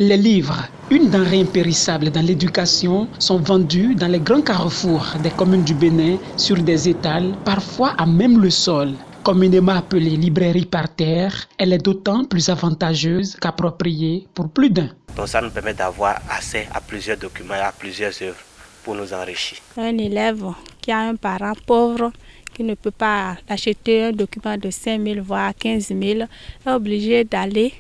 Les livres, une denrée impérissable dans l'éducation, sont vendus dans les grands carrefours des communes du Bénin sur des étals, parfois à même le sol. Communément appelée librairie par terre, elle est d'autant plus avantageuse qu'appropriée pour plus d'un. Donc ça nous permet d'avoir accès à plusieurs documents et à plusieurs œuvres pour nous enrichir. Un élève qui a un parent pauvre qui ne peut pas acheter un document de 5 000 voire 15 000 est obligé d'aller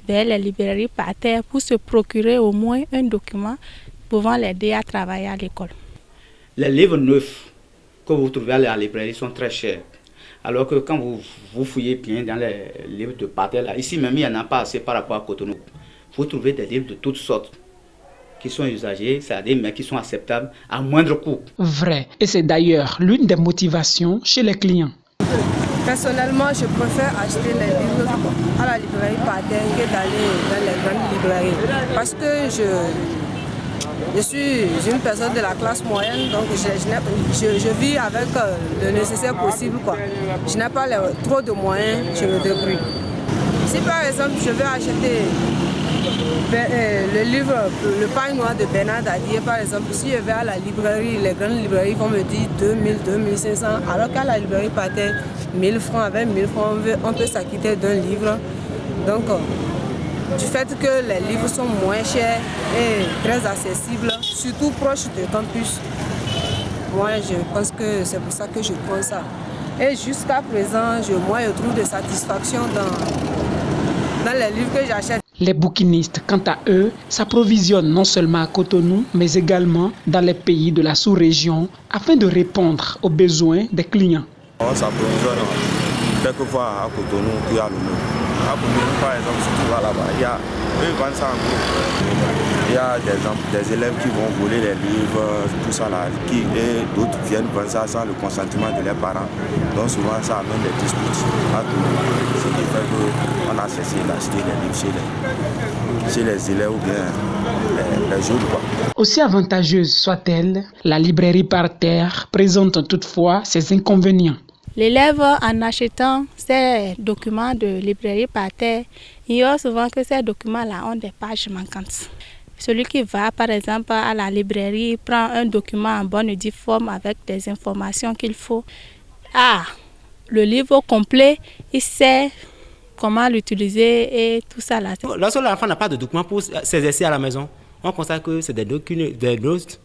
vers les librairies par terre pour se procurer au moins un document pouvant l'aider à travailler à l'école. Les livres neufs que vous trouvez à la librairie sont très chers. Alors que quand vous fouillez bien dans les livres de par terre, là, ici même il n'y en a pas assez par rapport à Cotonou. Vous trouvez des livres de toutes sortes qui sont usagés, c'est-à-dire mais qui sont acceptables à moindre coût. Vrai, et c'est d'ailleurs l'une des motivations chez les clients. Personnellement, je préfère acheter les livres à la librairie par terre que d'aller dans les grandes librairies. Parce que je suis une personne de la classe moyenne, donc je vis avec le nécessaire possible, quoi. Je n'ai pas trop de moyens, je me débrouille. Si par exemple je veux acheter le livre Le pain noir de Bernard Dadier, par exemple, si je vais à la librairie, les grandes librairies vont me dire 2000, 2500, alors qu'à la librairie par terre, 1000 francs, avec 1000 francs, on peut s'acquitter d'un livre. Donc, du fait que les livres sont moins chers et très accessibles, surtout proches du campus, moi je pense que c'est pour ça que je prends ça. Et jusqu'à présent, moi je trouve de satisfaction dans les livres que j'achète. Les bouquinistes, quant à eux, s'approvisionnent non seulement à Cotonou, mais également dans les pays de la sous-région afin de répondre aux besoins des clients. On s'approvisionne quelquefois à Cotonou puis à Lomé. À Cotonou, par exemple, si tu vas là-bas, eux vendent ça en gros. Il y a des élèves qui vont voler les livres, tout ça là, et d'autres viennent vendre ça sans le consentement de leurs parents. Donc souvent ça amène des disputes à tout le monde. Ce qui fait qu'on a cessé d'acheter les livres chez les élèves ou bien les jeunes. Aussi avantageuse soit-elle, la librairie par terre présente toutefois ses inconvénients. L'élève, en achetant ces documents de librairie par terre, ignore souvent que ces documents-là ont des pages manquantes. Celui qui va, par exemple, à la librairie, prend un document en bonne et due forme avec des informations qu'il faut. Le livre complet, il sait comment l'utiliser et tout ça là. Lorsque l'enfant n'a pas de documents pour s'exercer à la maison, on constate que c'est des notes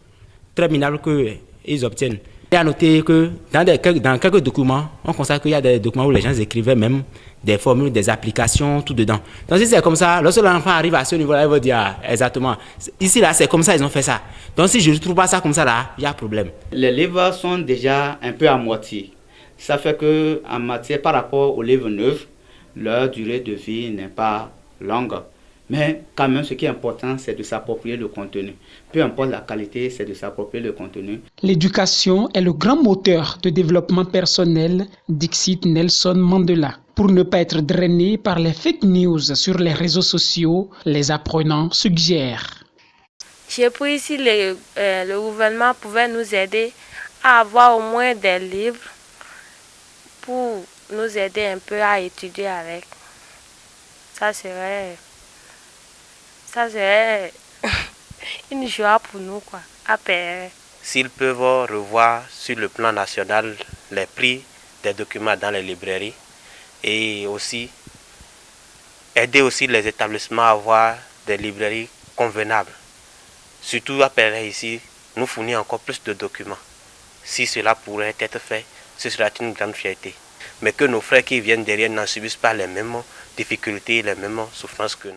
très minables qu'ils obtiennent. Et à noter que dans quelques documents, on constate qu'il y a des documents où les gens écrivaient même des formules, des applications, tout dedans. Donc si c'est comme ça, lorsque l'enfant arrive à ce niveau-là, il va dire exactement, ici là c'est comme ça, ils ont fait ça. Donc si je ne trouve pas ça comme ça là, il y a problème. Les livres sont déjà un peu à moitié. Ça fait qu'en matière par rapport aux livres neufs, leur durée de vie n'est pas longue. Mais quand même, ce qui est important, c'est de s'approprier le contenu. Peu importe la qualité, c'est de s'approprier le contenu. L'éducation est le grand moteur de développement personnel, dixit Nelson Mandela. Pour ne pas être drainé par les fake news sur les réseaux sociaux, les apprenants suggèrent. J'ai pris ici, le gouvernement pouvait nous aider à avoir au moins des livres pour nous aider un peu à étudier avec. Ça serait une joie pour nous, quoi, à payer. S'ils peuvent revoir sur le plan national les prix des documents dans les librairies et aussi aider aussi les établissements à avoir des librairies convenables. Surtout à Péret ici, nous fournir encore plus de documents. Si cela pourrait être fait, ce serait une grande fierté. Mais que nos frères qui viennent derrière n'en subissent pas les mêmes difficultés, les mêmes souffrances que nous.